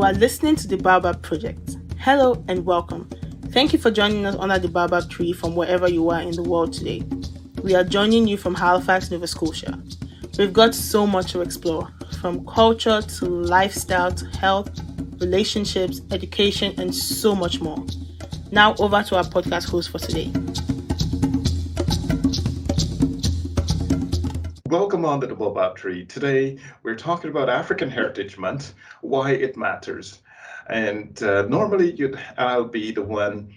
You are listening to the Baobab Project. Hello and welcome. Thank you for joining us under the Baobab tree from wherever you are in the world today. We are joining you from Halifax, Nova Scotia. We've got so much to explore, from culture to lifestyle to health, relationships, education, and so much more. Now over to our podcast host for today. Welcome on to the Baobab Tree. Today, we're talking about African Heritage Month, why it matters. And normally, I'll be the one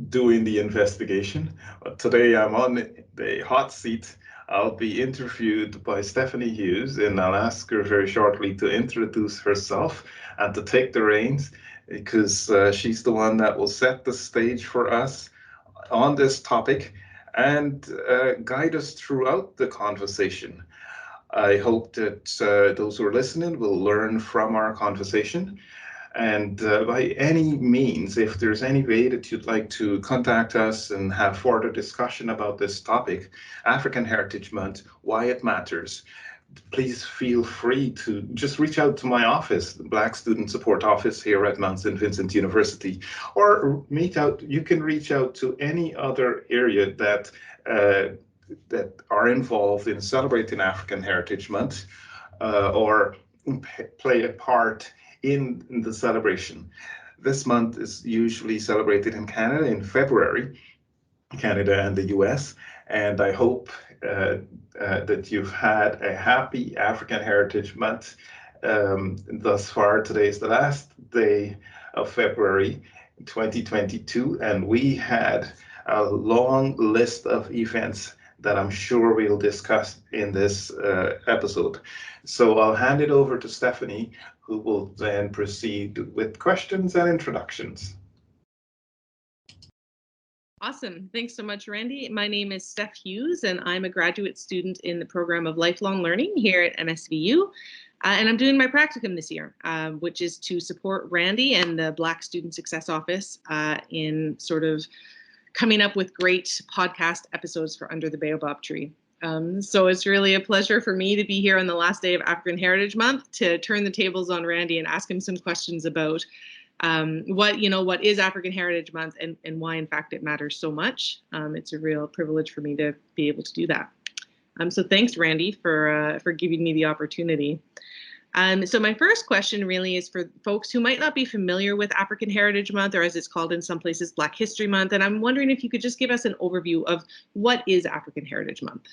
doing the investigation. But today, I'm on the hot seat. I'll be interviewed by Stephanie Hughes, and I'll ask her very shortly to introduce herself and to take the reins, because she's the one that will set the stage for us on this topic and guide us throughout the conversation. I hope that those who are listening will learn from our conversation. And by any means, if there's any way that you'd like to contact us and have further discussion about this topic, African Heritage Month, why it matters, please feel free to just reach out to my office, the Black Student Support Office here at Mount Saint Vincent University, or you can reach out to any other area that are involved in celebrating African Heritage Month or play a part in the celebration. This month is usually celebrated in Canada in February, Canada and the US, and I hope that you've had a happy African Heritage Month thus far. Today is the last day of February 2022, and we had a long list of events that I'm sure we'll discuss in this episode. So I'll hand it over to Stephanie, who will then proceed with questions and introductions. Awesome. Thanks so much, Randy. My name is Steph Hughes, and I'm a graduate student in the program of lifelong learning here at MSVU. And I'm doing my practicum this year, which is to support Randy and the Black Student Success Office in sort of coming up with great podcast episodes for Under the Baobab Tree. So it's really a pleasure for me to be here on the last day of African Heritage Month to turn the tables on Randy and ask him some questions about what is African Heritage Month and why, in fact, it matters so much. It's a real privilege for me to be able to do that. So thanks, Randy, for giving me the opportunity. So my first question really is for folks who might not be familiar with African Heritage Month, or as it's called in some places, Black History Month. And I'm wondering if you could just give us an overview of what is African Heritage Month.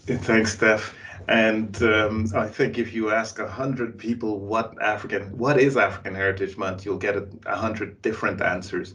Thanks, Steph. And I think if you ask 100 people what is African Heritage Month, you'll get 100 different answers.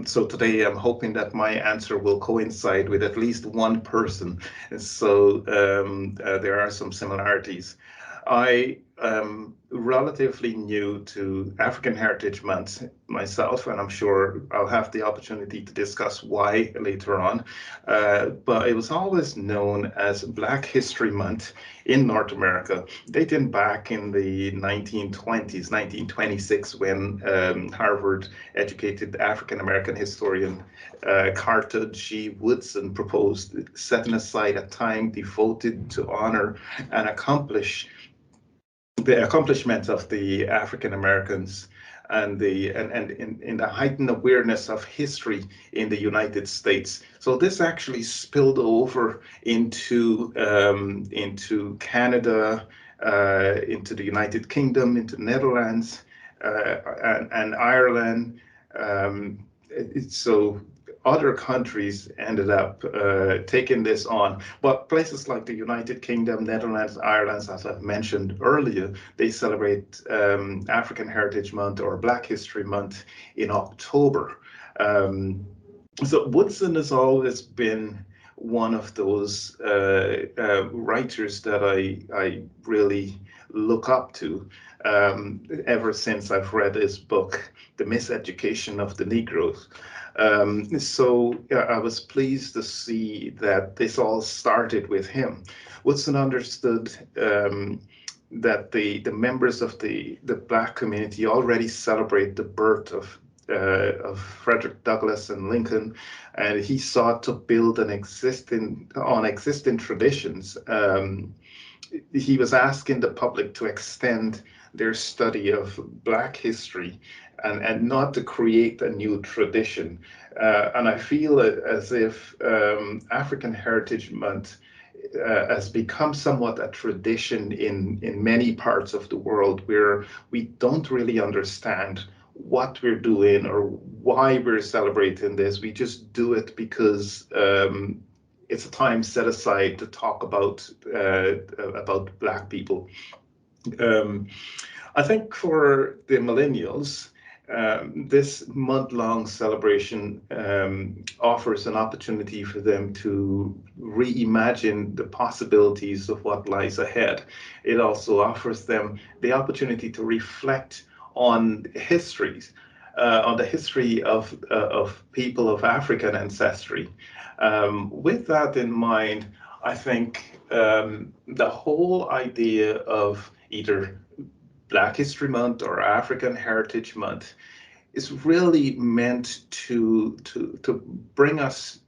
So today I'm hoping that my answer will coincide with at least one person. So there are some similarities. I am relatively new to African Heritage Month myself, and I'm sure I'll have the opportunity to discuss why later on. But it was always known as Black History Month in North America, dating back in the 1920s, 1926, when Harvard-educated African-American historian Carter G. Woodson proposed setting aside a time devoted to honor and accomplish the accomplishments of the African Americans and in the heightened awareness of history in the United States. So this actually spilled over into Canada, into the United Kingdom, into the Netherlands, and Ireland. So other countries ended up taking this on, but places like the United Kingdom, Netherlands, Ireland, as I've mentioned earlier, they celebrate African Heritage Month or Black History Month in October. So Woodson has always been one of those writers that I really look up to ever since I've read his book, The Miseducation of the Negroes. So I was pleased to see that this all started with him. Woodson understood that the members of the Black community already celebrate the birth of Frederick Douglass and Lincoln, and he sought to build on existing traditions. He was asking the public to extend their study of Black history and not to create a new tradition. And I feel as if African Heritage Month has become somewhat a tradition in many parts of the world where we don't really understand what we're doing or why we're celebrating this. We just do it because it's a time set aside to talk about Black people. I think for the millennials, this month-long celebration offers an opportunity for them to reimagine the possibilities of what lies ahead. It also offers them the opportunity to reflect on histories, on the history of people of African ancestry. With that in mind, I think the whole idea of either Black History Month or African Heritage Month is really meant to bring us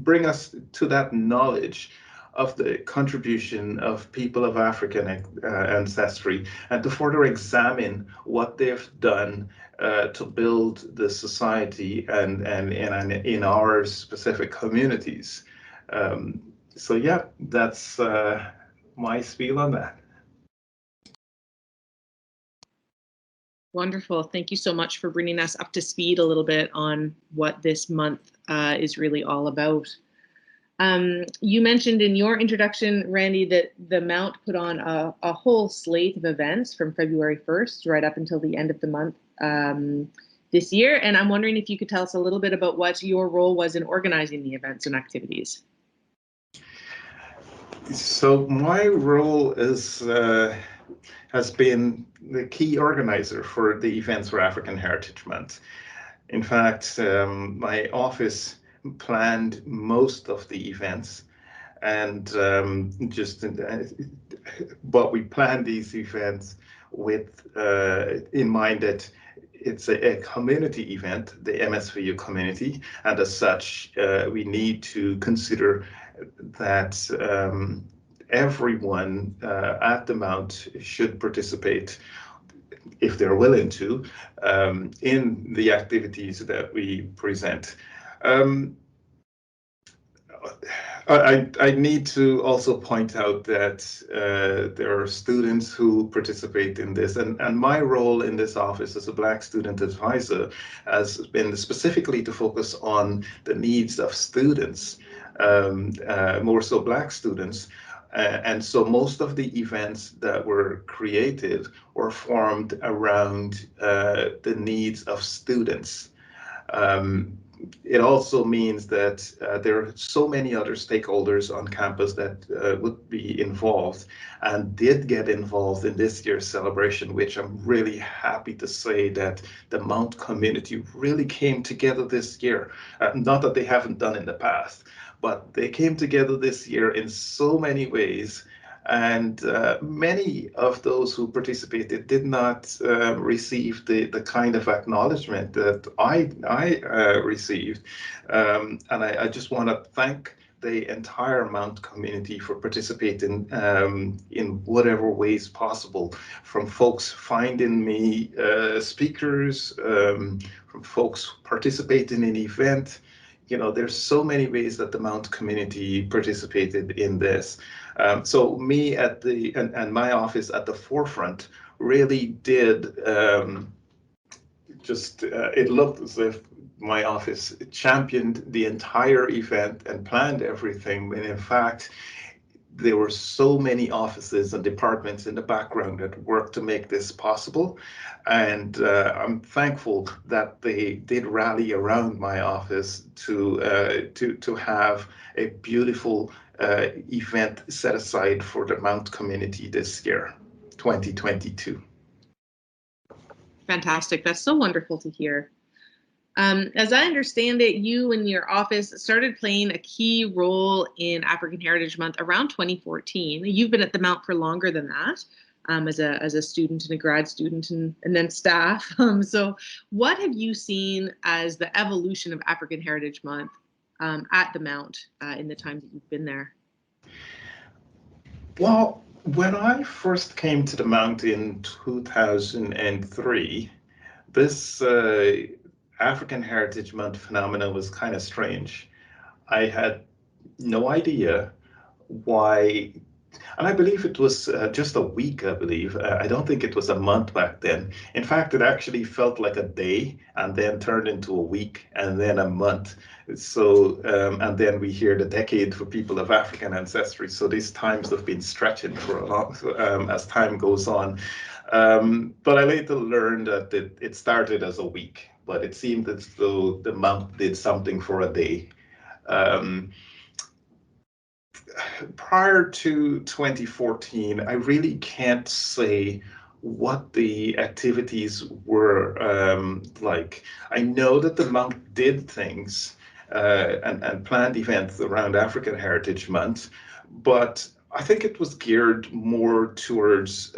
bring us to that knowledge of the contribution of people of African ancestry, and to further examine what they've done to build the society and in our specific communities. So yeah, that's my spiel on that. Wonderful. Thank you so much for bringing us up to speed a little bit on what this month is really all about. You mentioned in your introduction, Randy, that the Mount put on a whole slate of events from February 1st right up until the end of the month this year. And I'm wondering if you could tell us a little bit about what your role was in organizing the events and activities. So my role has been the key organizer for the events for African Heritage Month. In fact, my office planned most of the events, and but we planned these events with in mind that it's a community event, the MSVU community, and as such, we need to consider that everyone at the Mount should participate, if they're willing to, in the activities that we present. I need to also point out that there are students who participate in this, and my role in this office as a Black student advisor has been specifically to focus on the needs of students, more so Black students. And so most of the events that were created were formed around the needs of students. It also means that there are so many other stakeholders on campus that would be involved and did get involved in this year's celebration, which I'm really happy to say that the Mount community really came together this year. Not that they haven't done in the past, but they came together this year in so many ways. And many of those who participated did not receive the kind of acknowledgement that I received. And I just want to thank the entire Mount community for participating in whatever ways possible, from folks finding me speakers, from folks participating in events. You know, there's so many ways that the Mount community participated in this. So me at the and my office at the forefront really did it looked as if my office championed the entire event and planned everything, when in fact there were so many offices and departments in the background that worked to make this possible. And I'm thankful that they did rally around my office to have a beautiful event set aside for the Mount community this year, 2022. Fantastic. That's so wonderful to hear. As I understand it, you and your office started playing a key role in African Heritage Month around 2014. You've been at the Mount for longer than that, as a student and a grad student and then staff. So what have you seen as the evolution of African Heritage Month at the Mount in the time that you've been there? Well, When I first came to the Mount in 2003, this African Heritage Month phenomenon was kind of strange. I had no idea why, and I believe it was just a week, I believe. I don't think it was a month back then. In fact, it actually felt like a day and then turned into a week and then a month. So, and then we hear the decade for people of African ancestry. So these times have been stretching for a long, as time goes on. But I later learned that it started as a week, but it seemed as though the month did something for a day. Um, Prior to 2014, I really can't say what the activities were like. I know that the monk did things and planned events around African Heritage Month, but I think it was geared more towards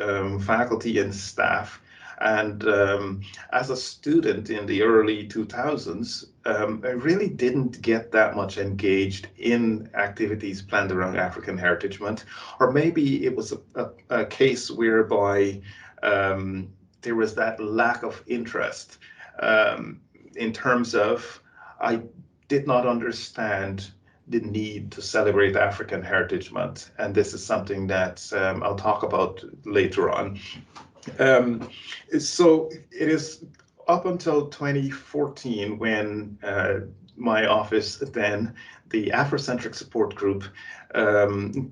faculty and staff. And as a student in the early 2000s, I really didn't get that much engaged in activities planned around African Heritage Month, or maybe it was a case whereby there was that lack of interest in terms of I did not understand the need to celebrate African Heritage Month, and this is something that I'll talk about later on. Um, so it is up until 2014 when my office then, the Afrocentric Support Group,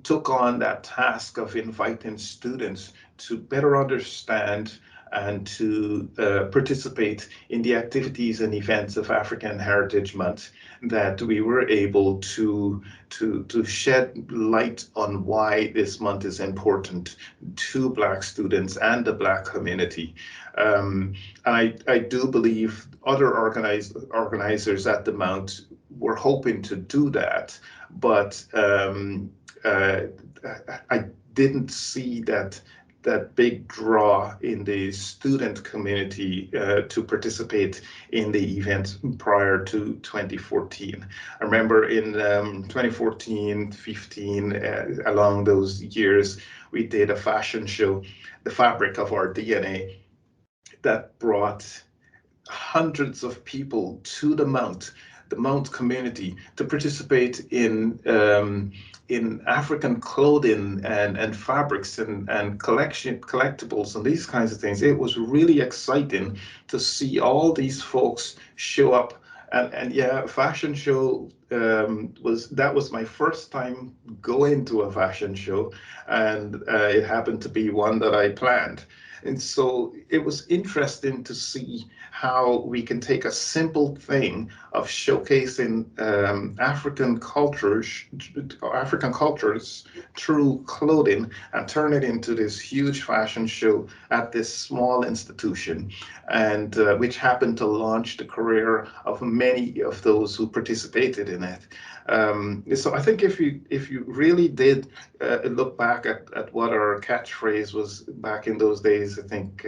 took on that task of inviting students to better understand and to participate in the activities and events of African Heritage Month, that we were able to shed light on why this month is important to Black students and the Black community. I do believe other organizers at the Mount were hoping to do that, but I didn't see that big draw in the student community to participate in the event prior to 2014. I remember in 2014, 15, along those years, we did a fashion show, The Fabric of Our DNA, that brought hundreds of people to the Mount community, to participate in African clothing and fabrics and collectibles and these kinds of things. It was really exciting to see all these folks show up. And yeah, fashion show was my first time going to a fashion show, and it happened to be one that I planned. And so it was interesting to see how we can take a simple thing of showcasing African cultures through clothing and turn it into this huge fashion show at this small institution, and which happened to launch the career of many of those who participated in it. So I think if you really did look back at what our catchphrase was back in those days, I think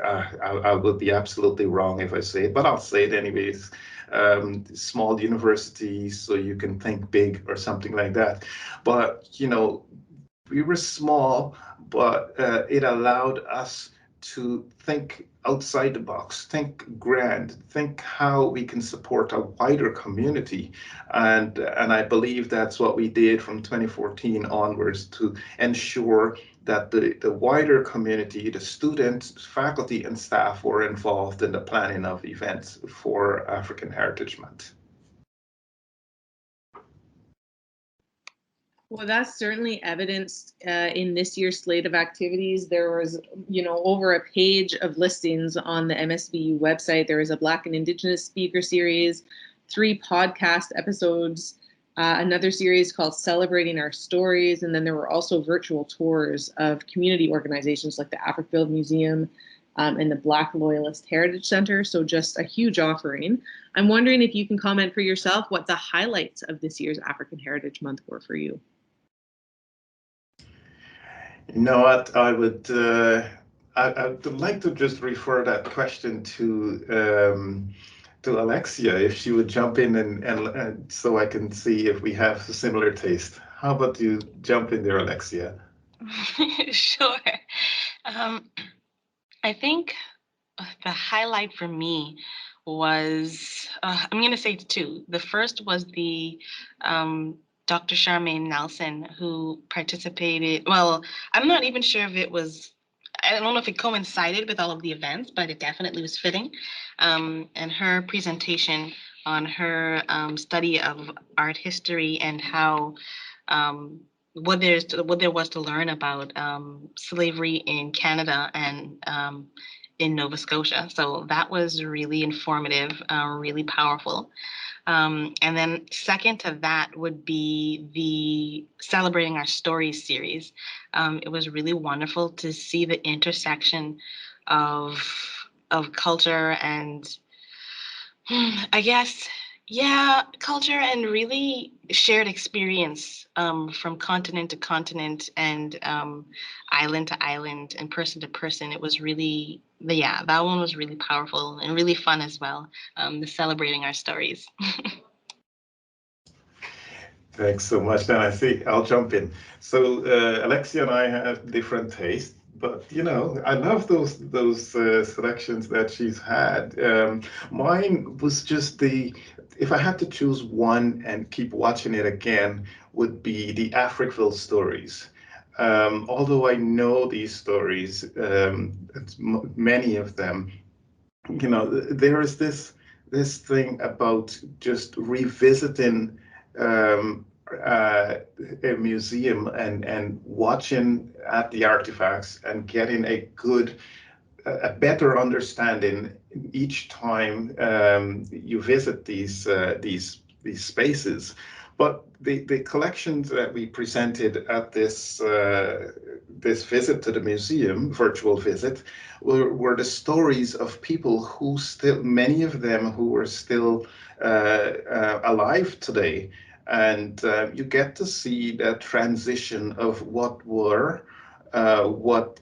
I would be absolutely wrong if I say it, but I'll say it anyways. Small universities, so you can think big or something like that. But we were small, but it allowed us to think outside the box, think grand, think how we can support a wider community. And I believe that's what we did from 2014 onwards, to ensure that the wider community, the students, faculty, and staff were involved in the planning of events for African Heritage Month. Well, that's certainly evidenced in this year's slate of activities. There was, over a page of listings on the MSVU website. There was a Black and Indigenous speaker series, 3 podcast episodes, another series called Celebrating Our Stories, and then there were also virtual tours of community organizations like the Africville Museum and the Black Loyalist Heritage Center. So just a huge offering. I'm wondering if you can comment for yourself what the highlights of this year's African Heritage Month were for you. I would like to just refer that question to Alexia, if she would jump in and so I can see if we have a similar taste. How about you jump in there, Alexia? Sure. I think the highlight for me was, I'm going to say two. The first was the Dr. Charmaine Nelson, who participated. Well, I'm not even sure if it was, I don't know if it coincided with all of the events, but it definitely was fitting. And her presentation on her study of art history and how what there was to learn about slavery in Canada and in Nova Scotia. So that was really informative, really powerful. And then second to that would be the Celebrating Our Stories series. It was really wonderful to see the intersection of culture and I guess, yeah, culture and really shared experience from continent to continent and island to island and person to person. It was really, yeah, that one was really powerful and really fun as well. The Celebrating Our Stories. Thanks so much. Then I see I'll jump in. So Alexia and I have different tastes, but I love those selections that she's had. Mine was just if I had to choose one and keep watching it again, would be the Africville stories. Although I know these stories, many of them, there is this thing about just revisiting um, a museum and watching at the artifacts and getting a better understanding each time you visit these spaces. But the collections that we presented at this visit to the museum, virtual visit, were the stories of people who still, many of them who are still alive today. And you get to see that transition of what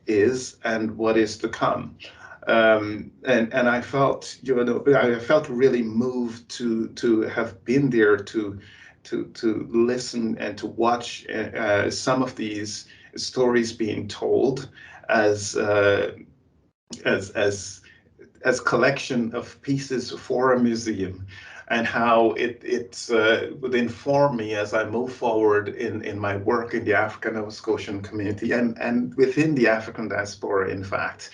is, and what is to come. And I felt really moved to have been there to listen and to watch some of these stories being told as uh, as as as collection of pieces for a museum, and how it would inform me as I move forward in my work in the African Nova Scotian community and within the African diaspora, in fact.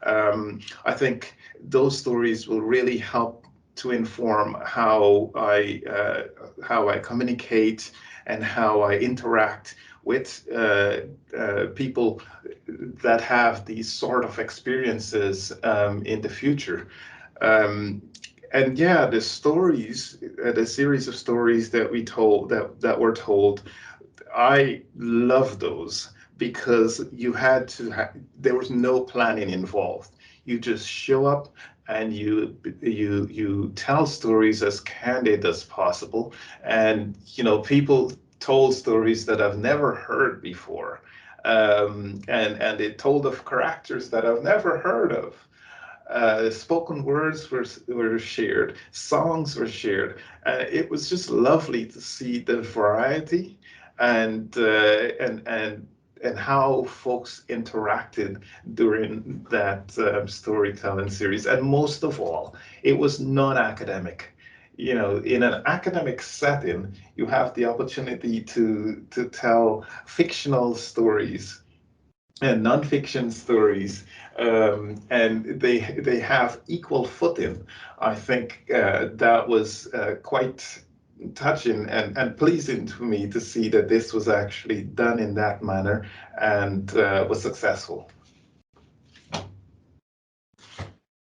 I think those stories will really help to inform how I communicate and how I interact with people that have these sort of experiences in the future. Um, and yeah, the series of stories that we told that were told, I love those because there was no planning involved. You just show up and you tell stories as candid as possible. And people told stories that I've never heard before. And it told of characters that I've never heard of. Spoken words were shared, songs were shared. It was just lovely to see the variety and and how folks interacted during that storytelling series. And most of all, it was non-academic. In an academic setting, you have the opportunity to tell fictional stories and nonfiction stories, and they have equal footing. I think that was quite touching and pleasing to me to see that this was actually done in that manner and was successful.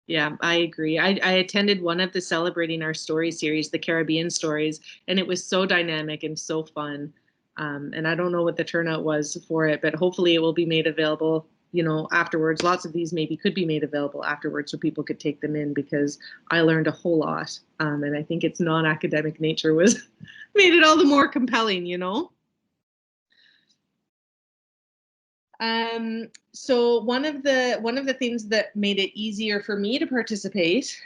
Yeah, I agree. I attended one of the Celebrating Our Story series, the Caribbean stories, and it was so dynamic and so fun. And I don't know what the turnout was for it, but hopefully it will be made available, afterwards. Lots of these maybe could be made available afterwards so people could take them in, because I learned a whole lot. And I think its non-academic nature was made it all the more compelling, So one of the things that made it easier for me to participate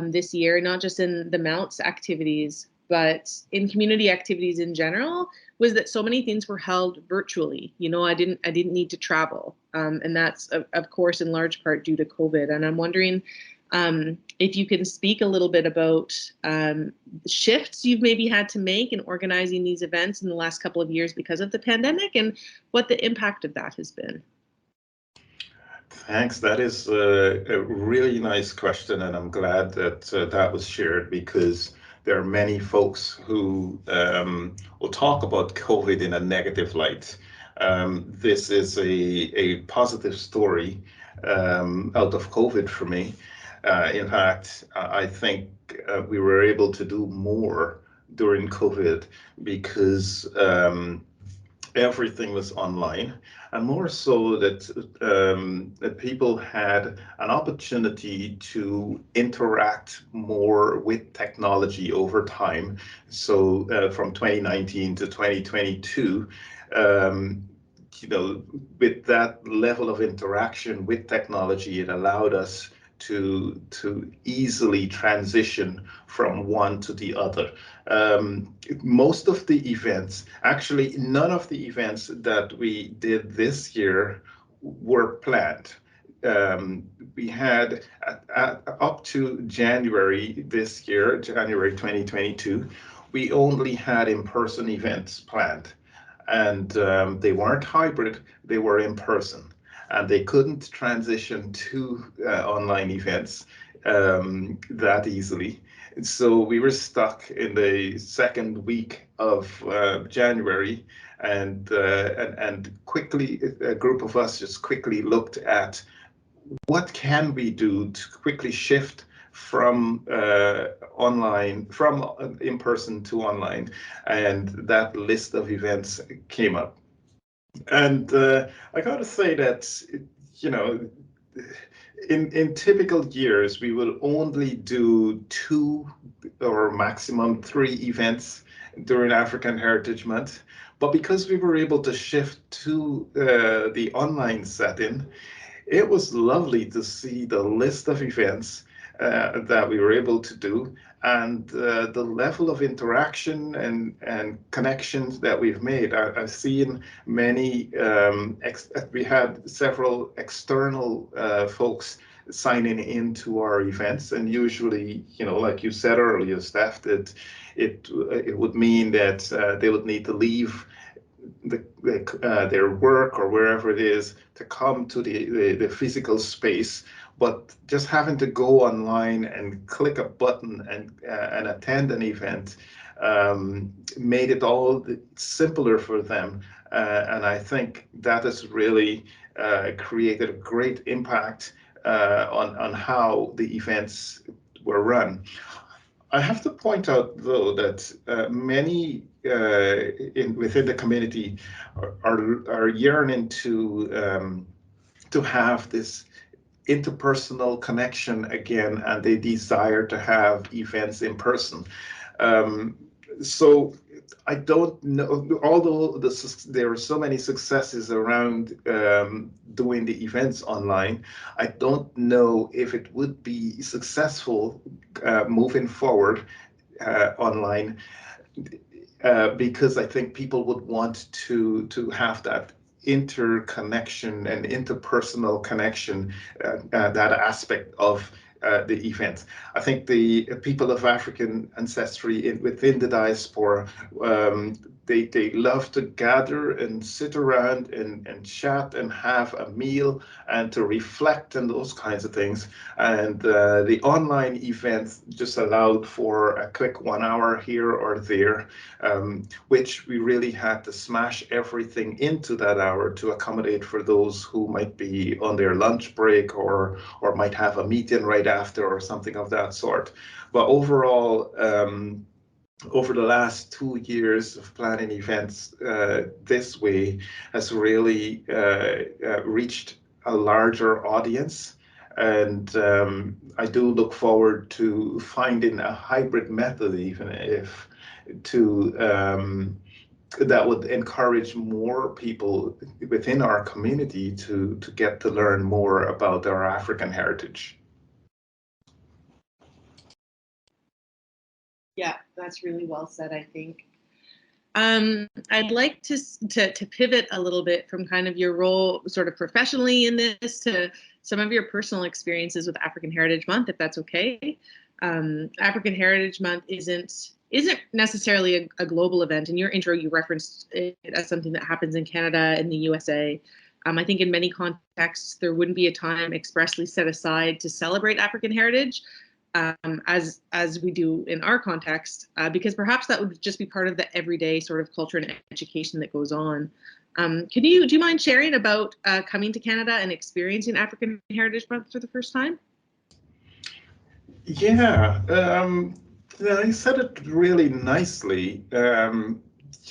this year, not just in the Mounts activities, but in community activities in general, was that so many things were held virtually. You know, I didn't need to travel, and that's of course in large part due to COVID. And I'm wondering if you can speak a little bit about shifts you've maybe had to make in organizing these events in the last couple of years because of the pandemic, and what the impact of that has been. Thanks. That is a really nice question, and I'm glad that that was shared, because there are many folks who will talk about COVID in a negative light. This is a positive story out of COVID for me. In fact, I think we were able to do more during COVID because everything was online, and more so that people had an opportunity to interact more with technology over time. So from 2019 to 2022, you know, with that level of interaction with technology, it allowed us to easily transition from one to the other. Most of the events, actually none of the events that we did this year were planned. We had up to January this year, January 2022, we only had in-person events planned, and they weren't hybrid, they were in person. And they couldn't transition to online events that easily. So we were stuck in the second week of January, and quickly, a group of us just quickly looked at what can we do to quickly shift from in-person to online, and that list of events came up. And I got to say that, you know, in typical years, we will only do 2 or maximum 3 events during African Heritage Month. But because we were able to shift to the online setting, it was lovely to see the list of events that we were able to do, and the level of interaction and connections that we've made. I've seen many, we had several external folks signing into our events, and usually, you know, like you said earlier, Steph, that it would mean that they would need to leave their work or wherever it is to come to the physical space. But just having to go online and click a button and attend an event made it all simpler for them. And I think that has really created a great impact on how the events were run. I have to point out, though, that many within the community are yearning to have this interpersonal connection again, and they desire to have events in person. So I don't know, although there are so many successes around doing the events online, I don't know if it would be successful moving forward online, because I think people would want to have that interconnection and interpersonal connection, that aspect of the event. I think the people of African ancestry within the diaspora, they love to gather and sit around and chat and have a meal and to reflect and those kinds of things. And the online events just allowed for a quick 1 hour here or there, which we really had to smash everything into that hour to accommodate for those who might be on their lunch break or might have a meeting right after or something of that sort. But overall, over the last 2 years of planning events this way has really reached a larger audience. And I do look forward to finding a hybrid method, even if that would encourage more people within our community to get to learn more about our African heritage. Yeah, That's really well said, I think. I'd like to pivot a little bit from kind of your role sort of professionally in this to some of your personal experiences with African Heritage Month, if that's okay. African Heritage Month isn't necessarily a global event. In your intro, you referenced it as something that happens in Canada and the USA. I think in many contexts, there wouldn't be a time expressly set aside to celebrate African heritage. As we do in our context, because perhaps that would just be part of the everyday sort of culture and education that goes on. Do you mind sharing about coming to Canada and experiencing African Heritage Month for the first time? Yeah, you said it really nicely.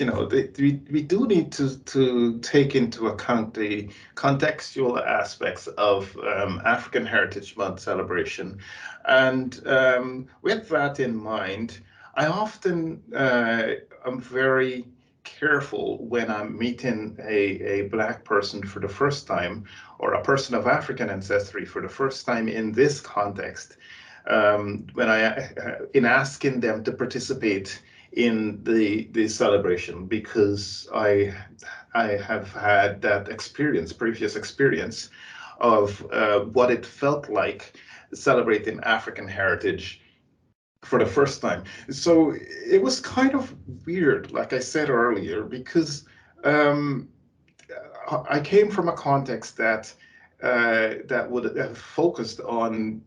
We do need to take into account the contextual aspects of African Heritage Month celebration. And with that in mind, I often am very careful when I'm meeting a Black person for the first time, or a person of African ancestry for the first time in this context, when in asking them to participate in the celebration, because I have had that previous experience of what it felt like celebrating African heritage for the first time. So it was kind of weird, like I said earlier, because I came from a context that would have focused on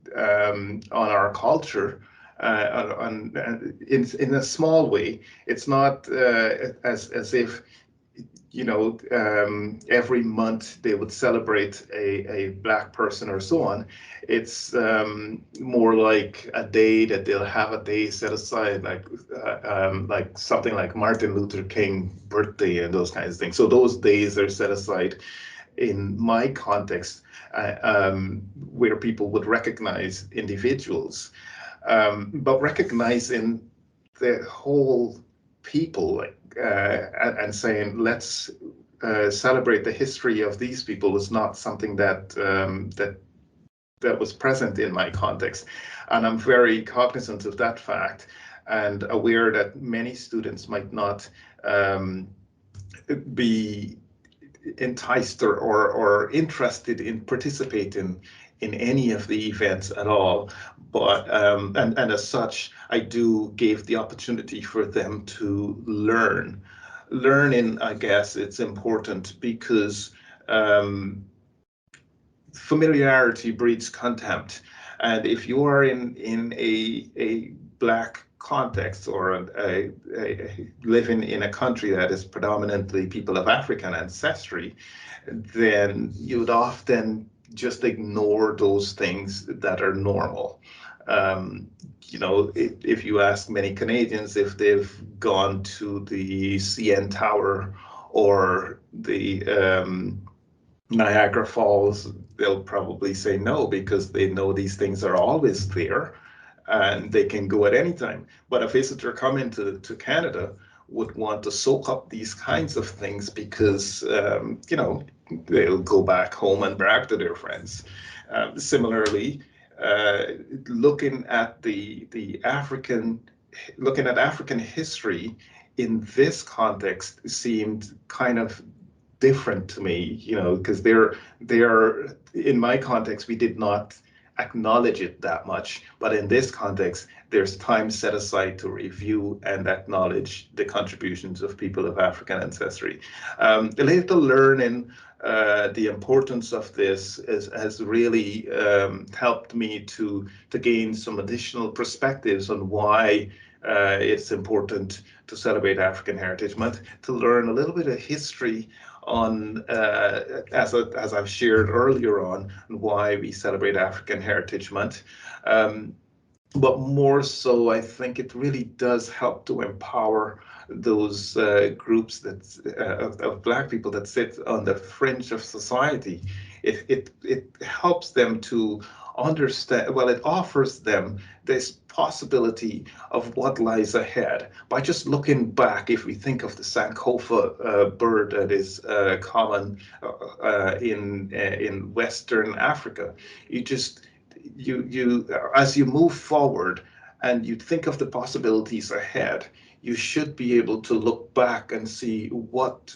our culture in a small way. It's not as if every month they would celebrate a Black person or so on. It's more like a day that they'll have a day set aside, like something like Martin Luther King birthday and those kinds of things. So those days are set aside in my context, where people would recognize individuals, but recognizing the whole people, and saying let's celebrate the history of these people was not something that was present in my context, and I'm very cognizant of that fact, and aware that many students might not be enticed or interested in participating in any of the events at all. But and as such, I do give the opportunity for them to learn. Learning, I guess, it's important because familiarity breeds contempt. And if you are in a Black context, or living in a country that is predominantly people of African ancestry, then you would often just ignore those things that are normal. If you ask many Canadians if they've gone to the CN Tower or the Niagara Falls, they'll probably say no, because they know these things are always there and they can go at any time. But a visitor coming to Canada would want to soak up these kinds of things because, they'll go back home and brag to their friends. Similarly, looking at African history in this context seemed kind of different to me, because they're in my context, we did not acknowledge it that much, but in this context, there's time set aside to review and acknowledge the contributions of people of African ancestry. A little learning the importance of this has really helped me to gain some additional perspectives on why it's important to celebrate African Heritage Month, to learn a little bit of history on, as I've shared earlier on why we celebrate African Heritage Month. But more so, I think it really does help to empower those groups of Black people that sit on the fringe of society. It helps them to understand, well, it offers them this possibility of what lies ahead by just looking back. If we think of the Sankofa bird that is common in Western Africa, you as you move forward, and you think of the possibilities ahead, you should be able to look back and see what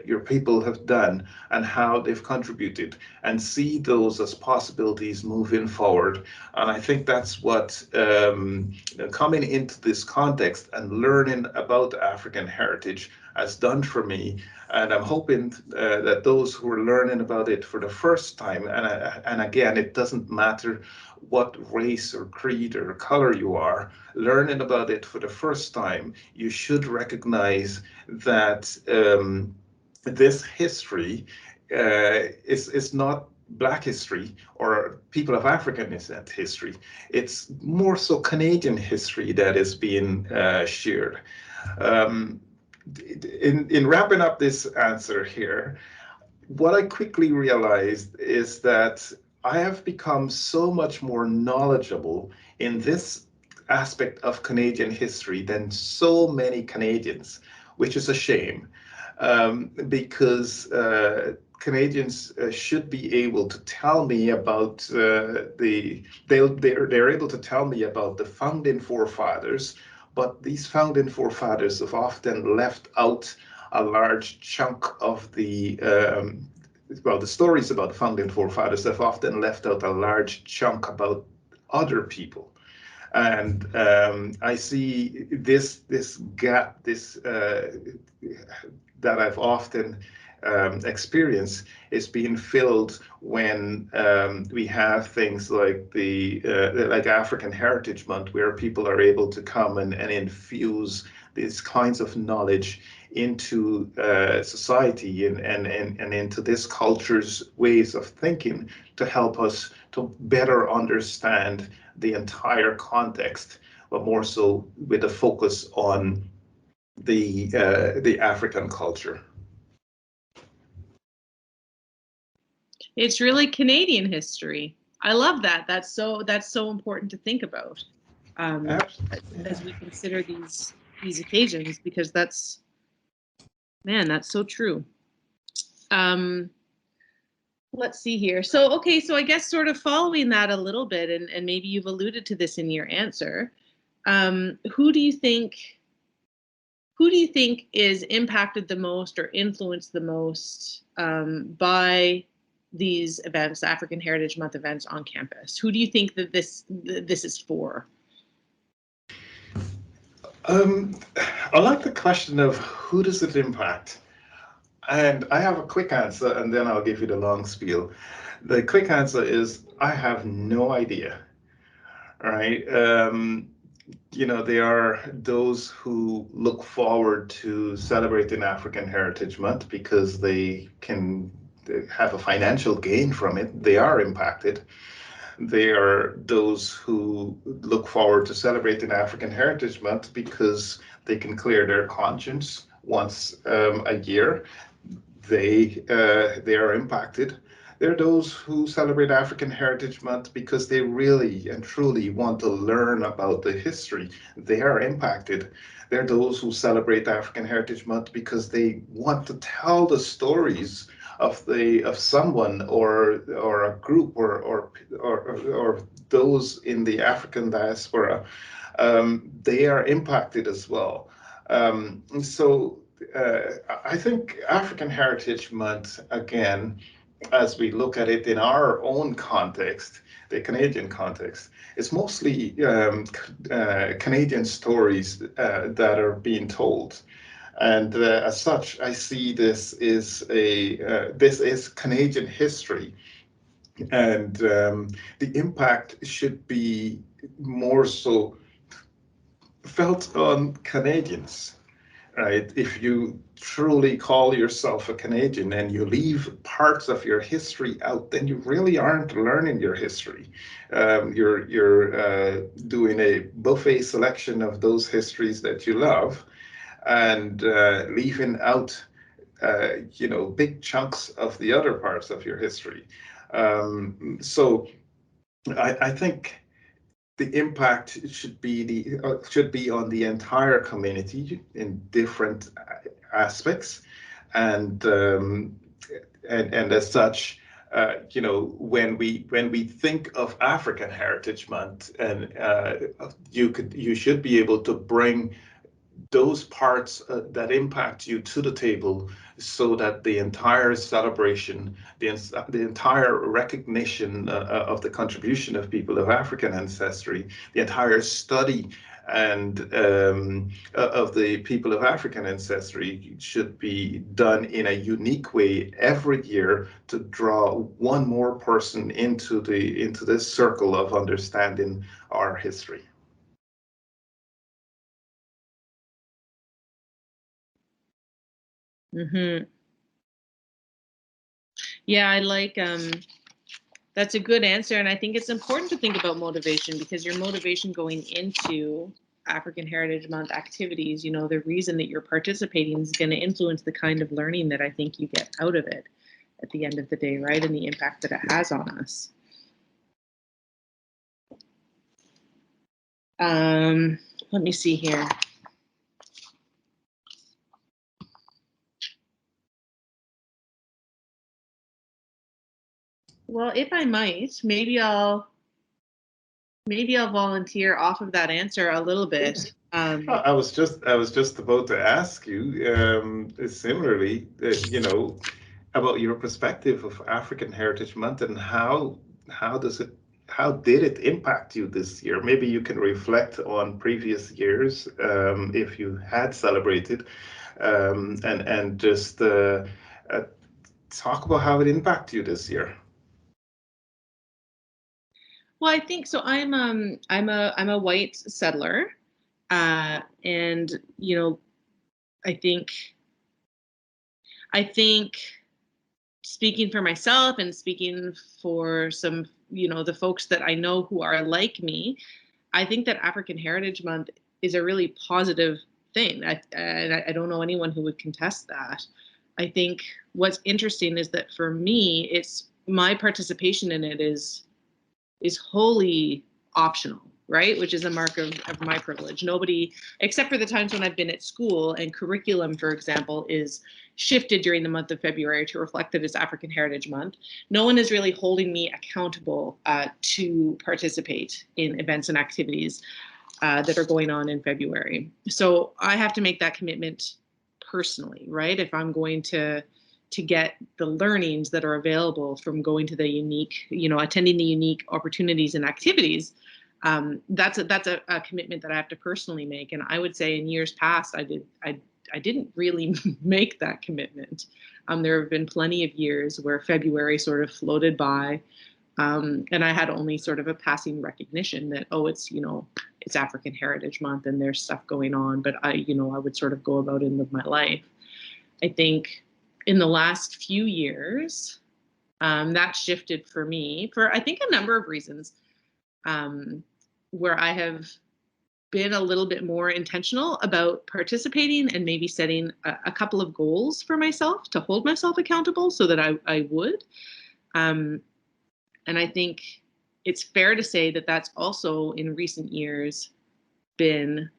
your people have done and how they've contributed, and see those as possibilities moving forward. And I think that's what coming into this context and learning about African heritage has done for me. And I'm hoping that those who are learning about it for the first time, and again, it doesn't matter what race or creed or color you are, learning about it for the first time, you should recognize that this history is not Black history or people of African descent history. It's more so Canadian history that is being shared. Um, in wrapping up this answer here, what I quickly realized is that I have become so much more knowledgeable in this aspect of Canadian history than so many Canadians, which is a shame, because Canadians should be able to tell me about they're able to tell me about the founding forefathers, but these founding forefathers have often left out a large chunk of the stories about the founding forefathers have often left out a large chunk about other people. And I see this gap, that I've often experienced, is being filled when we have things like like African Heritage Month, where people are able to come and infuse these kinds of knowledge into society and into this culture's ways of thinking, to help us to better understand the entire context, but more so with a focus on the African culture. It's really Canadian history. I love that. That's so important to think about as we consider these occasions, because that's so true. Let's see here. So, okay, so I guess sort of following that a little bit, and maybe you've alluded to this in your answer, who do you think is impacted the most or influenced the most by these events, African Heritage Month events on campus? Who do you think that this is for? I like the question of who does it impact? And I have a quick answer, and then I'll give you the long spiel. The quick answer is I have no idea. All right. There are those who look forward to celebrating African Heritage Month because they can have a financial gain from it. They are impacted. There are those who look forward to celebrating African Heritage Month because they can clear their conscience once a year. They are impacted. There are those who celebrate African Heritage Month because they really and truly want to learn about the history. They are impacted. There are those who celebrate African Heritage Month because they want to tell the stories of someone or a group or those in the African diaspora. They are impacted as well. So I think African Heritage Month, again, as we look at it in our own context, the Canadian context, it's mostly Canadian stories that are being told. And as such, I see this is Canadian history, and the impact should be more so felt on Canadians, right? If you truly call yourself a Canadian and you leave parts of your history out, then you really aren't learning your history. You're doing a buffet selection of those histories that you love, and leaving out, big chunks of the other parts of your history. So I think the impact should be on the entire community in different aspects, and as such, when we think of African Heritage Month, and you should be able to bring those parts that impact you to the table, so that the entire celebration, the entire recognition of the contribution of people of African ancestry, the entire study and of the people of African ancestry should be done in a unique way every year, to draw one more person into this circle of understanding our history. Mm-hmm. Yeah, I like that's a good answer, and I think it's important to think about motivation, because your motivation going into African Heritage Month activities, the reason that you're participating is going to influence the kind of learning that I think you get out of it at the end of the day, right? And the impact that it has on us. Let me see here. Well, if I might, maybe I'll volunteer off of that answer a little bit. I was just about to ask you similarly, about your perspective of African Heritage Month, and how did it impact you this year? Maybe you can reflect on previous years, if you had celebrated, and just talk about how it impacted you this year. Well, I think so. I'm a white settler, and I think speaking for myself and speaking for some, the folks that I know who are like me, I think that African Heritage Month is a really positive thing. I don't know anyone who would contest that. I think what's interesting is that for me, it's my participation in it is wholly optional, right? Which is a mark of my privilege. Nobody, except for the times when I've been at school and curriculum, for example, is shifted during the month of February to reflect that it's African Heritage Month. No one is really holding me accountable to participate in events and activities that are going on in February. So I have to make that commitment personally, right? If I'm going to get the learnings that are available from going to the unique, attending the unique opportunities and activities, that's a commitment that I have to personally make. And I would say in years past, I didn't really make that commitment. There have been plenty of years where February sort of floated by, and I had only sort of a passing recognition that, it's African Heritage Month and there's stuff going on, but I would sort of go about and live my life. I think in the last few years, that shifted for me for, I think, a number of reasons, where I have been a little bit more intentional about participating and maybe setting a couple of goals for myself to hold myself accountable so that I would. And I think it's fair to say that that's also in recent years been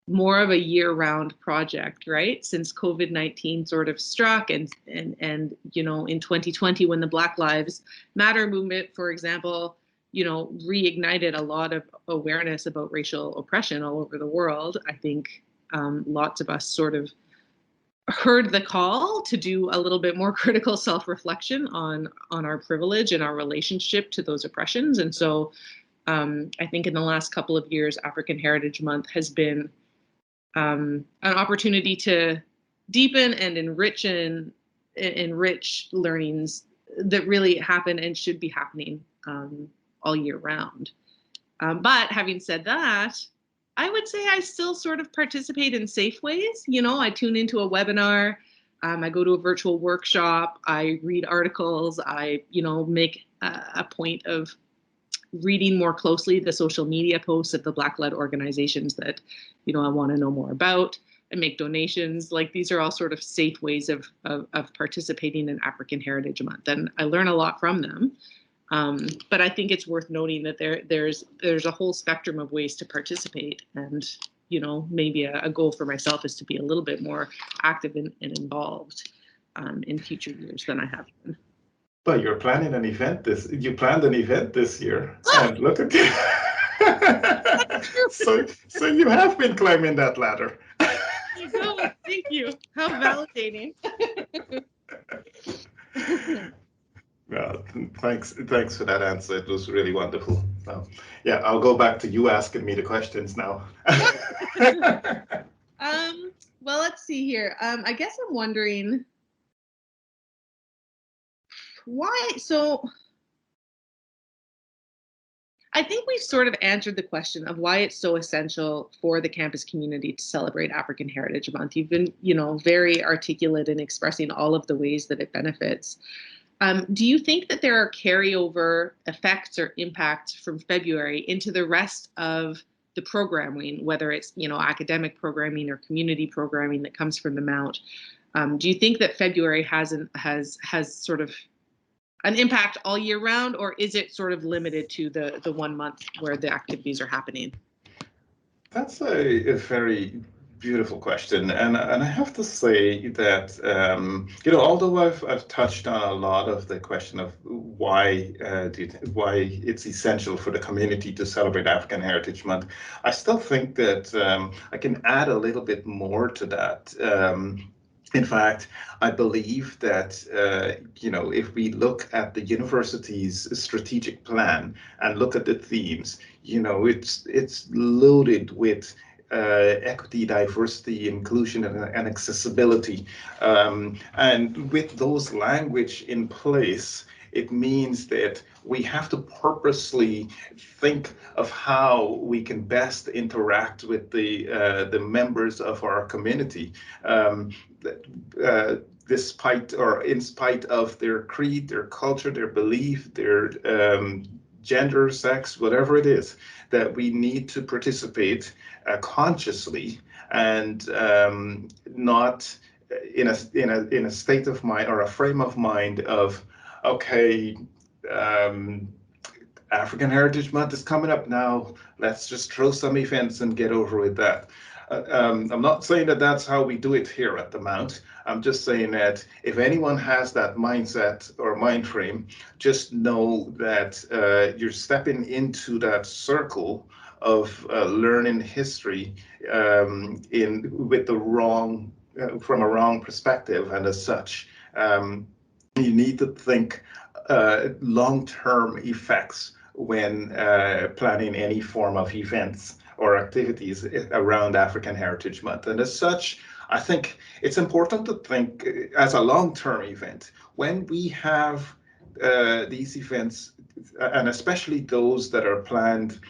more of a year-round project, right? Since COVID-19 sort of struck, and in 2020, when the Black Lives Matter movement, for example, reignited a lot of awareness about racial oppression all over the world. I think lots of us sort of heard the call to do a little bit more critical self-reflection on our privilege and our relationship to those oppressions. And so I think in the last couple of years, African Heritage Month has been an opportunity to deepen and enrich learnings that really happen and should be happening all year round. But having said that, I would say I still sort of participate in safe ways. I tune into a webinar, I go to a virtual workshop, I read articles, I, make a point of reading more closely the social media posts of the Black-led organizations that, I want to know more about, and make donations. Like, these are all sort of safe ways of participating in African Heritage Month. And I learn a lot from them. But I think it's worth noting that there's a whole spectrum of ways to participate. And, maybe a goal for myself is to be a little bit more active and involved in future years than I have been. But you're planning an event you planned an event this year, and look at you. So you have been climbing that ladder. There you go. Thank you. How validating. Well, thanks for that answer. It was really wonderful. So, yeah, I'll go back to you asking me the questions now. Well, let's see here. I guess I'm wondering why. So I think we've sort of answered the question of why it's so essential for the campus community to celebrate African Heritage Month. You've been, very articulate in expressing all of the ways that it benefits. Do you think that there are carryover effects or impacts from February into the rest of the programming, whether it's, academic programming or community programming that comes from the Mount? Do you think that February has sort of an impact all year round, or is it sort of limited to the 1 month where the activities are happening? That's a very beautiful question, and I have to say that although I've touched on a lot of the question of why it's essential for the community to celebrate African Heritage Month, I still think that I can add a little bit more to that. In fact, I believe that, if we look at the university's strategic plan and look at the themes, it's loaded with equity, diversity, inclusion, and accessibility. And with those language in place, it means that we have to purposely think of how we can best interact with the members of our community. Despite or in spite of their creed, their culture, their belief, their gender, sex, whatever it is, that we need to participate consciously and not in a state of mind or a frame of mind of, okay, African Heritage Month is coming up now. Let's just throw some events and get over with that. I'm not saying that that's how we do it here at the Mount. I'm just saying that if anyone has that mindset or mind frame, just know that you're stepping into that circle of learning history with the wrong, from a wrong perspective, and as such, you need to think long-term effects when planning any form of events or activities around African Heritage Month. And as such, I think it's important to think as a long-term event. When we have these events, and especially those that are planned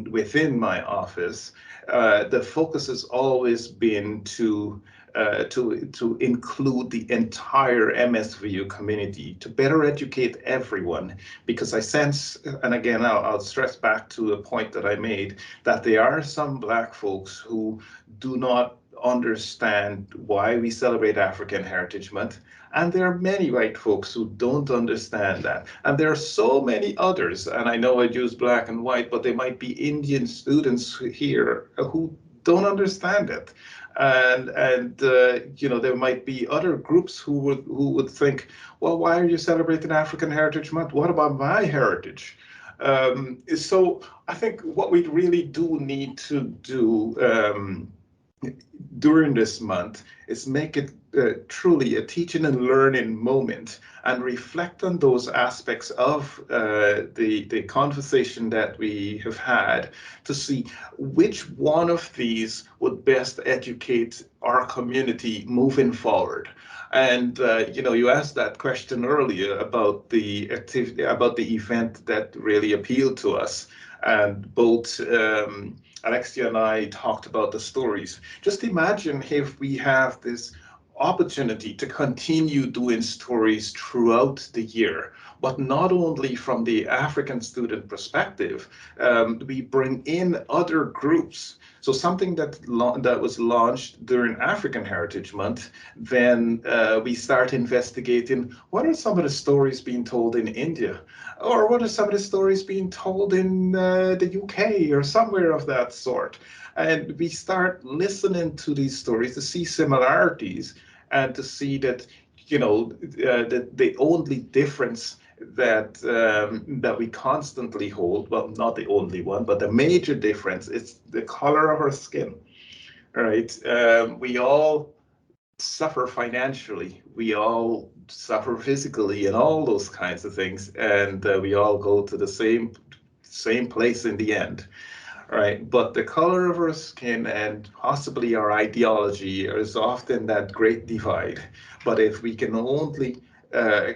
within my office, the focus has always been to include the entire MSVU community, to better educate everyone, because I sense, and again, I'll stress back to a point that I made, that there are some Black folks who do not understand why we celebrate African Heritage Month, and there are many white folks who don't understand that, and there are so many others, and I know I use black and white, but they might be Indian students here who don't understand it. And there might be other groups who would think, well, why are you celebrating African Heritage Month? What about my heritage? So I think what we really do need to do during this month is make it truly a teaching and learning moment, and reflect on those aspects of the conversation that we have had, to see which one of these would best educate our community moving forward. And you asked that question earlier about the activity, about the event that really appealed to us, and both Alexia and I talked about the stories. Just imagine if we have this opportunity to continue doing stories throughout the year, but not only from the African student perspective, we bring in other groups. So something that was launched during African Heritage Month, then we start investigating what are some of the stories being told in India, or what are some of the stories being told in the UK or somewhere of that sort. And we start listening to these stories to see similarities and to see that the only difference that we constantly hold, well, not the only one, but the major difference is the color of our skin, right? We all suffer financially, we all suffer physically, and all those kinds of things, and we all go to the same place in the end. Right, but the color of our skin and possibly our ideology is often that great divide. But if we can only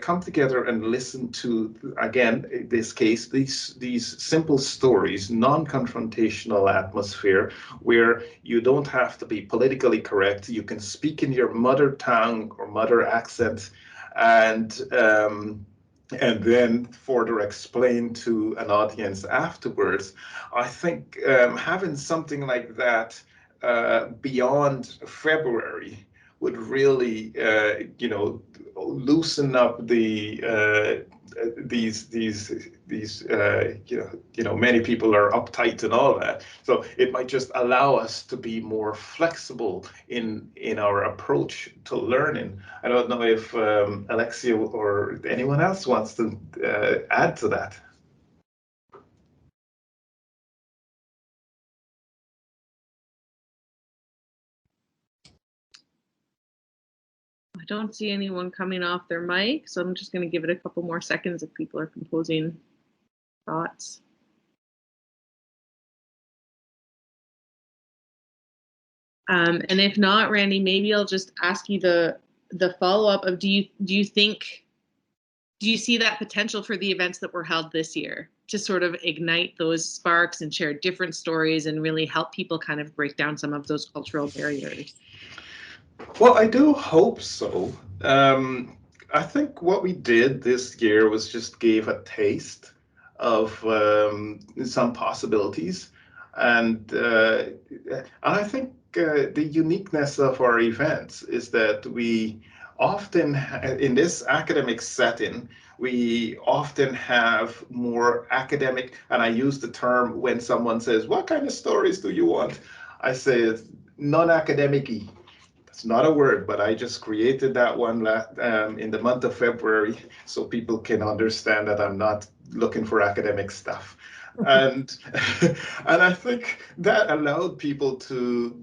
come together and listen to, again, in this case, these simple stories, non-confrontational atmosphere, where you don't have to be politically correct, you can speak in your mother tongue or mother accent, and then further explain to an audience afterwards. I think having something like that beyond February would really, loosen up these many people are uptight and all that. So it might just allow us to be more flexible in our approach to learning. I don't know if Alexia or anyone else wants to add to that. I don't see anyone coming off their mic, so I'm just going to give it a couple more seconds if people are composing thoughts. And if not, Randy, maybe I'll just ask you the follow-up of do you see that potential for the events that were held this year to sort of ignite those sparks and share different stories and really help people kind of break down some of those cultural barriers? Well, I do hope so. I think what we did this year was just gave a taste of some possibilities, and I think the uniqueness of our events is that we often, in this academic setting, we often have more academic, and I use the term when someone says, "What kind of stories do you want?" I say non-academic-y. It's not a word, but I just created that one in the month of February so people can understand that I'm not looking for academic stuff. And and I think that allowed people to,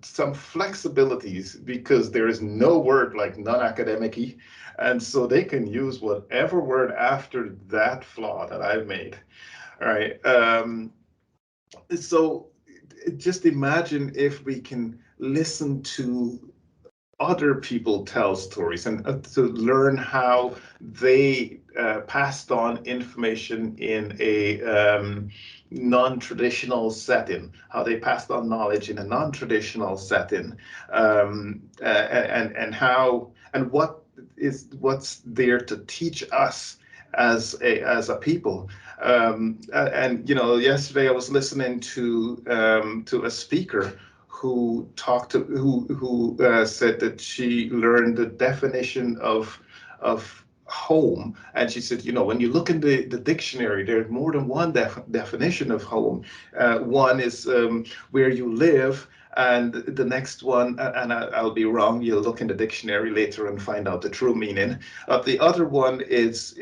some flexibilities, because there is no word like non-academic-y. And so they can use whatever word after that flaw that I've made. All right. So just imagine if we can listen to other people tell stories and to learn how they passed on information in a non-traditional setting, how they passed on knowledge in a non-traditional setting, and how and what's there to teach us as a people. And yesterday I was listening to a speaker who said that she learned the definition of home, and she said, when you look in the dictionary, there's more than one definition of home. One is where you live, and the next one, and I'll be wrong, you'll look in the dictionary later and find out the true meaning. The other one is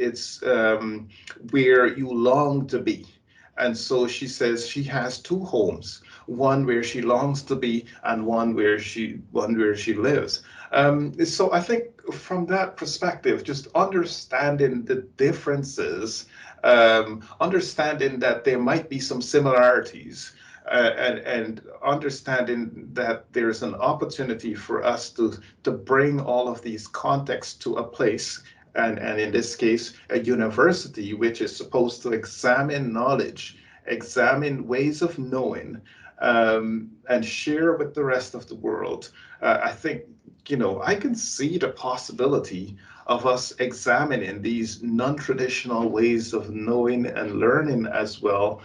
where you long to be. And so she says she has two homes, one where she longs to be and one where she lives. So I think from that perspective, just understanding the differences, understanding that there might be some similarities, and understanding that there's an opportunity for us to bring all of these contexts to a place, and in this case, a university, which is supposed to examine knowledge, examine ways of knowing, and share with the rest of the world. I think, I can see the possibility of us examining these non-traditional ways of knowing and learning as well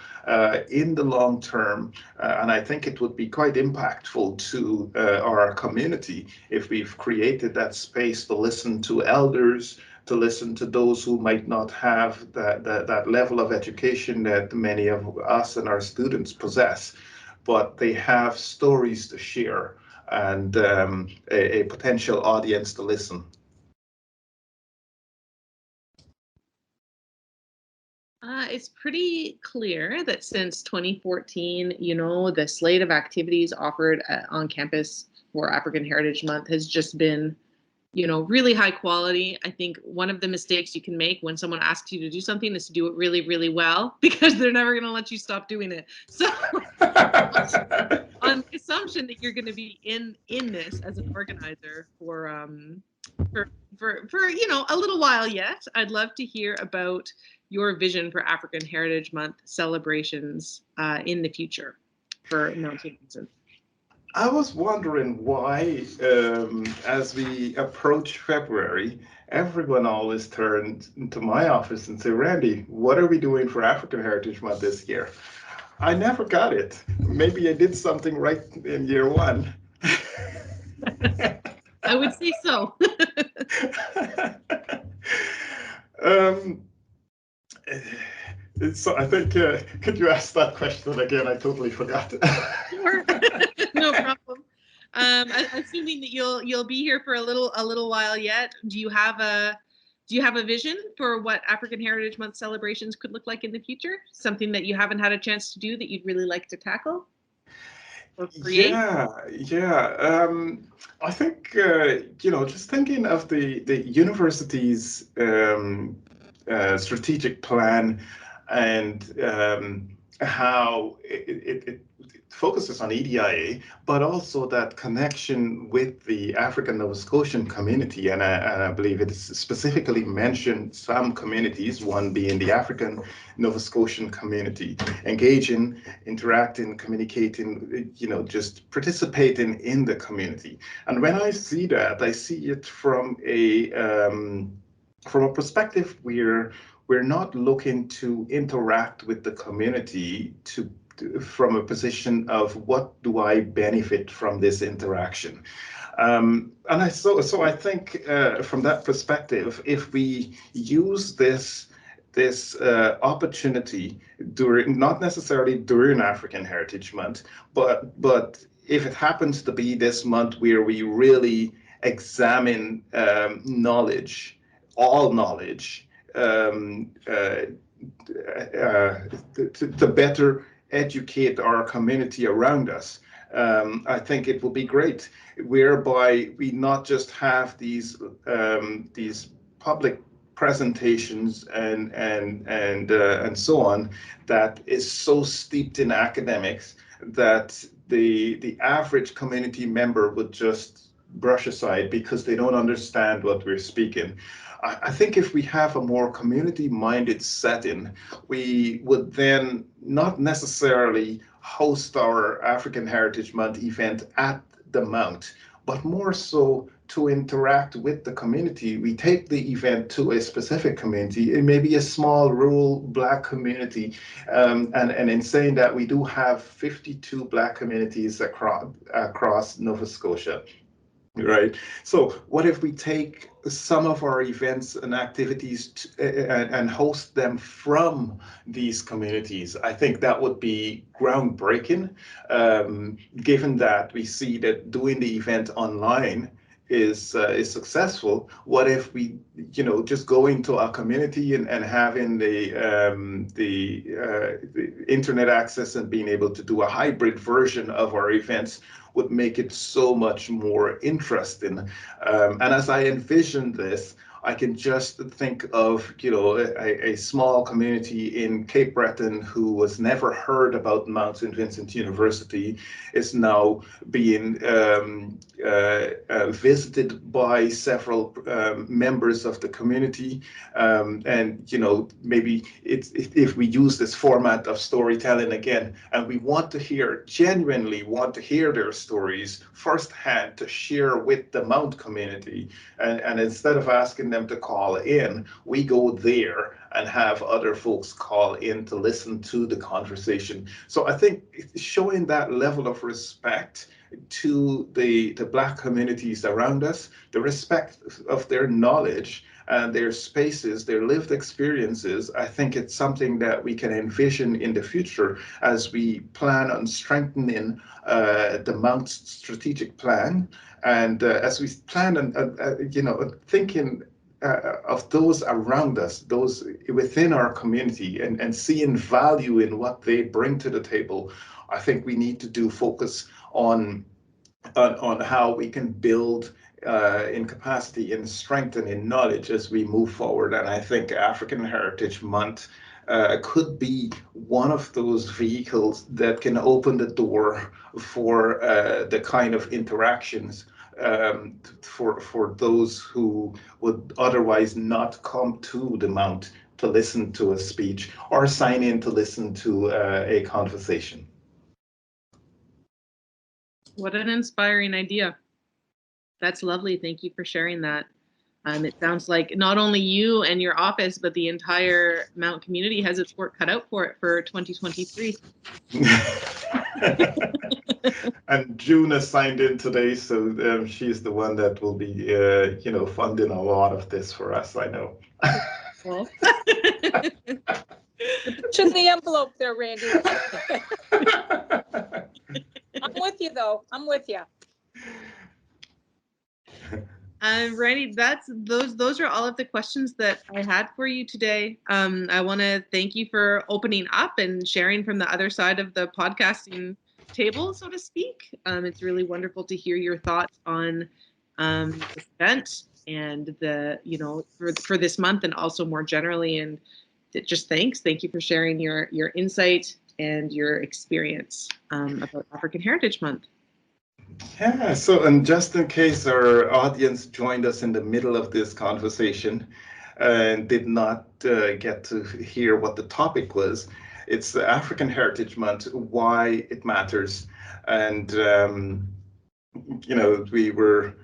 in the long term. And I think it would be quite impactful to our community if we've created that space to listen to elders, to listen to those who might not have that level of education that many of us and our students possess, but they have stories to share. and a potential audience to listen? It's pretty clear that since 2014, the slate of activities offered on campus for African Heritage Month has just been, really high quality. I think one of the mistakes you can make when someone asks you to do something is to do it really, really well, because they're never going to let you stop doing it. So on the assumption that you're going to be in this as an organizer for a little while yet, I'd love to hear about your vision for African Heritage Month celebrations in the future for Mount Saint Vincent. I was wondering why, as we approach February, everyone always turned to my office and say, Randy, what are we doing for African Heritage Month this year? I never got it. Maybe I did something right in year one. I would say so. So I think, could you ask that question again? I totally forgot. Sure. No problem. Assuming that you'll be here for a little while yet, do you have a vision for what African Heritage Month celebrations could look like in the future? Something that you haven't had a chance to do that you'd really like to tackle or create? Yeah. I think just thinking of the university's strategic plan and how it focuses on EDIA, but also that connection with the African Nova Scotian community. And I believe it is specifically mentioned some communities, one being the African Nova Scotian community, engaging, interacting, communicating, just participating in the community. And when I see that, I see it from a perspective where we're not looking to interact with the community from a position of what do I benefit from this interaction. So I think from that perspective, if we use this opportunity not necessarily during African Heritage Month, but if it happens to be this month where we really examine all knowledge, to better educate our community around us. I think it will be great, whereby we not just have these public presentations and so on that is so steeped in academics that the average community member would just brush aside because they don't understand what we're speaking. I think if we have a more community-minded setting, we would then not necessarily host our African Heritage Month event at the Mount, but more so to interact with the community. We take the event to a specific community. It may be a small rural Black community, and in saying that, we do have 52 Black communities across Nova Scotia. Right. So what if we take some of our events and activities and host them from these communities? I think that would be groundbreaking, given that we see that doing the event online is successful. What if we, just going to our community and having the internet access and being able to do a hybrid version of our events would make it so much more interesting. And as I envision this, I can just think of, a small community in Cape Breton who was never heard about Mount Saint Vincent University is now being visited by several members of the community. And, maybe if we use this format of storytelling again, and we genuinely want to hear their stories firsthand to share with the Mount community. And instead of asking them to call in, we go there and have other folks call in to listen to the conversation. So I think showing that level of respect to the Black communities around us, the respect of their knowledge, and their spaces, their lived experiences, I think it's something that we can envision in the future as we plan on strengthening the Mount strategic plan, and as we plan and thinking of those around us, those within our community, and seeing value in what they bring to the table. I think we need to focus on how we can build in capacity, in strength, and in knowledge as we move forward. And I think African Heritage Month could be one of those vehicles that can open the door for the kind of interactions for those who would otherwise not come to the Mount to listen to a speech or sign in to listen to a conversation. What an inspiring idea. That's lovely. Thank you for sharing that. It sounds like not only you and your office, but the entire Mount community has its work cut out for it for 2023. And June has signed in today, so she's the one that will be, funding a lot of this for us, I know. Well. To the envelope there, Randy. I'm with you, though. I'm with you. Randy, those are all of the questions that I had for you today. I want to thank you for opening up and sharing from the other side of the podcasting table, so to speak. It's really wonderful to hear your thoughts on this event and for this month, and also more generally. And just thank you for sharing your insight and your experience about African Heritage Month. Yeah, and just in case our audience joined us in the middle of this conversation and did not get to hear what the topic was, it's the African Heritage Month, why it matters. And, we were,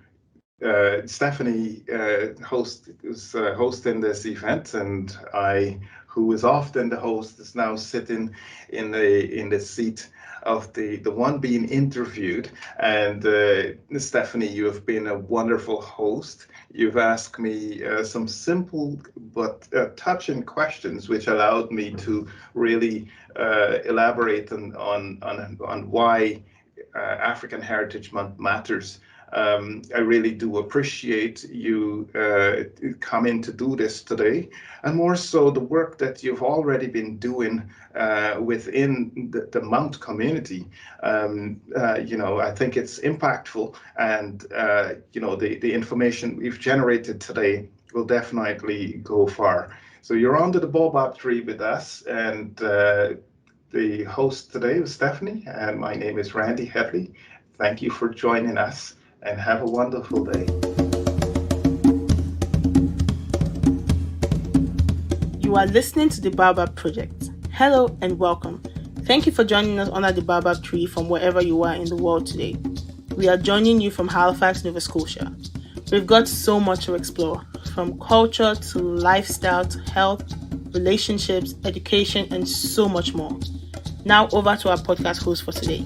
Stephanie was hosting this event, and I, who is often the host, is now sitting in the seat of the one being interviewed. And Stephanie, you have been a wonderful host. You've asked me some simple but touching questions, which allowed me to really elaborate on why African Heritage Month matters. I really do appreciate you coming to do this today, and more so the work that you've already been doing within the Mount community. I think it's impactful, and the information we've generated today will definitely go far. So you're under the baobab tree with us, and the host today is Stephanie, and my name is Randy Headley. Thank you for joining us, and have a wonderful day. You are listening to the Baobab Project. Hello and welcome. Thank you for joining us under the Baobab tree from wherever you are in the world today. We are joining you from Halifax, Nova Scotia. We've got so much to explore, from culture to lifestyle to health, relationships, education, and so much more. Now over to our podcast host for today.